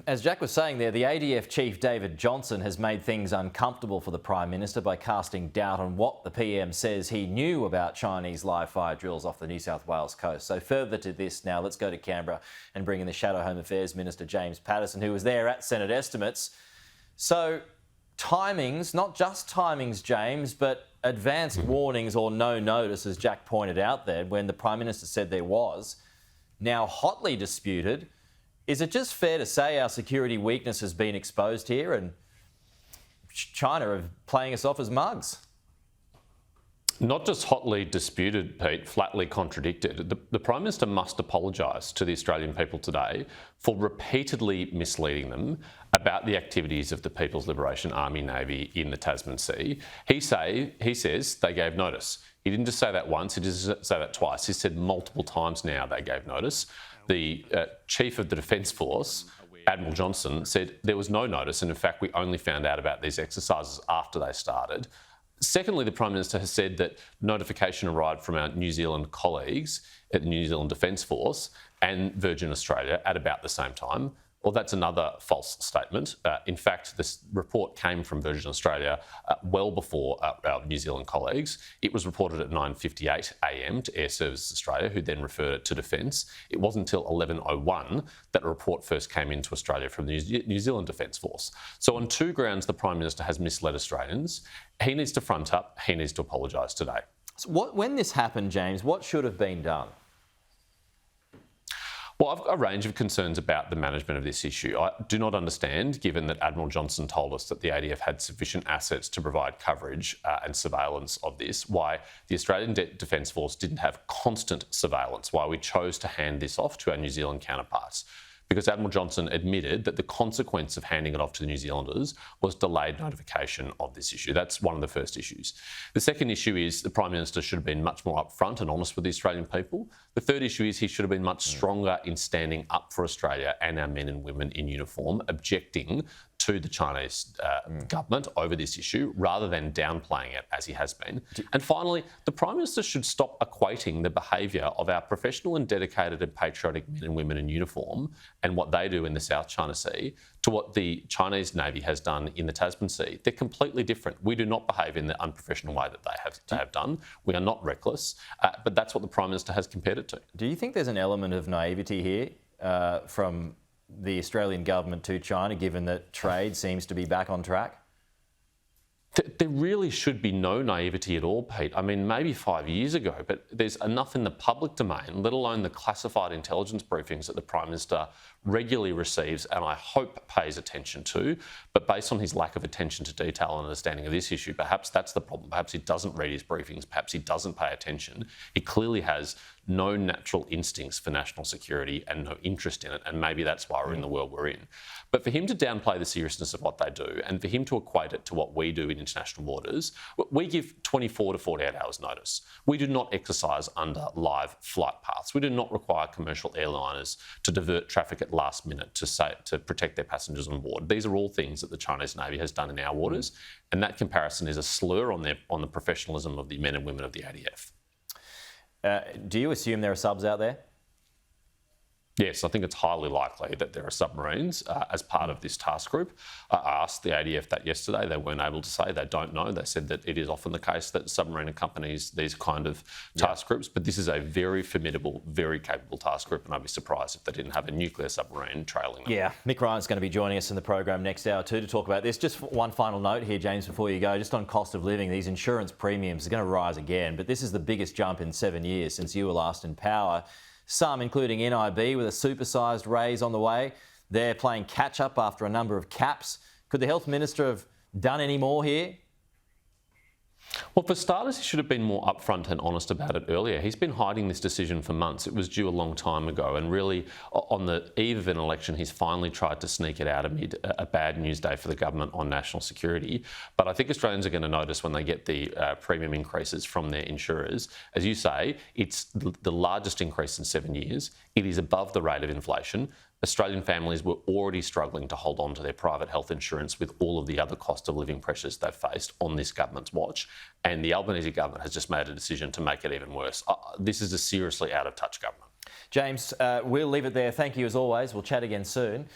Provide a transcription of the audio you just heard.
as Jack was saying there, the ADF chief David Johnston has made things uncomfortable for the Prime Minister by casting doubt on what the PM says he knew about Chinese live fire drills off the New South Wales coast. So further to this now, let's go to Canberra and bring in the Shadow Home Affairs Minister James Paterson, who was there at Senate estimates. So timings, not just timings, James, but advanced warnings or no notice, as Jack pointed out there, when the Prime Minister said there was, now hotly disputed. Is it just fair to say our security weakness has been exposed here and China are playing us off as mugs? Not just hotly disputed, Pete, flatly contradicted. The Prime Minister must apologise to the Australian people today for repeatedly misleading them about the activities of the People's Liberation Army Navy in the Tasman Sea. He says they gave notice. He didn't just say that once, he didn't say that twice. He said multiple times now they gave notice. The Chief of the Defence Force, Admiral Johnston, said there was no notice, and in fact we only found out about these exercises after they started. Secondly, the Prime Minister has said that notification arrived from our New Zealand colleagues at the New Zealand Defence Force and Virgin Australia at about the same time. Well, that's another false statement. In fact, this report came from Virgin Australia well before our New Zealand colleagues. It was reported at 9:58 a.m. to Air Services Australia, who then referred it to Defence. It wasn't until 11:01 that a report first came into Australia from the New Zealand Defence Force. So on two grounds, the Prime Minister has misled Australians. He needs to front up. He needs to apologise today. So when this happened, James, what should have been done? Well, I've got a range of concerns about the management of this issue. I do not understand, given that Admiral Johnston told us that the ADF had sufficient assets to provide coverage and surveillance of this, why the Australian Defence Force didn't have constant surveillance, why we chose to hand this off to our New Zealand counterparts. Because Admiral Johnston admitted that the consequence of handing it off to the New Zealanders was delayed notification of this issue. That's one of the first issues. The second issue is the Prime Minister should have been much more upfront and honest with the Australian people. The third issue is he should have been much stronger in standing up for Australia and our men and women in uniform, objecting to the Chinese government over this issue rather than downplaying it as he has been. And finally, the Prime Minister should stop equating the behaviour of our professional and dedicated and patriotic men and women in uniform and what they do in the South China Sea to what the Chinese Navy has done in the Tasman Sea. They're completely different. We do not behave in the unprofessional way that they have done. We are not reckless, but that's what the Prime Minister has compared it to. Do you think there's an element of naivety here from the Australian government to China, given that trade seems to be back on track? There really should be no naivety at all, Pete. I mean, maybe 5 years ago, but there's enough in the public domain, let alone the classified intelligence briefings that the Prime Minister regularly receives and I hope pays attention to. But based on his lack of attention to detail and understanding of this issue, perhaps that's the problem. Perhaps he doesn't read his briefings. Perhaps he doesn't pay attention. He clearly has no natural instincts for national security and no interest in it. And maybe that's why we're in the world we're in. But for him to downplay the seriousness of what they do and for him to equate it to what we do in international waters, we give 24 to 48 hours notice. We do not exercise under live flight paths. We do not require commercial airliners to divert traffic at last minute to protect their passengers on board. These are all things that the Chinese Navy has done in our waters, and that comparison is a slur on the professionalism of the men and women of the ADF. Do you assume there are subs out there? Yes, I think it's highly likely that there are submarines as part of this task group. I asked the ADF that yesterday. They weren't able to say. They don't know. They said that it is often the case that submarine accompanies these kind of task groups, but this is a very formidable, very capable task group, and I'd be surprised if they didn't have a nuclear submarine trailing them. Yeah, Mick Ryan's going to be joining us in the program next hour too to talk about this. Just one final note here, James, before you go, just on cost of living, these insurance premiums are going to rise again, but this is the biggest jump in 7 years since you were last in power. Some, including NIB, with a supersised raise on the way. They're playing catch-up after a number of caps. Could the Health Minister have done any more here? Well, for starters, he should have been more upfront and honest about it earlier. He's been hiding this decision for months. It was due a long time ago, and really, on the eve of an election, he's finally tried to sneak it out amid a bad news day for the government on national security. But I think Australians are going to notice when they get the premium increases from their insurers. As you say, it's the largest increase in 7 years. It is above the rate of inflation. Australian families were already struggling to hold on to their private health insurance with all of the other cost of living pressures they've faced on this government's watch. And the Albanese government has just made a decision to make it even worse. This is a seriously out of touch government. James, we'll leave it there. Thank you as always. We'll chat again soon.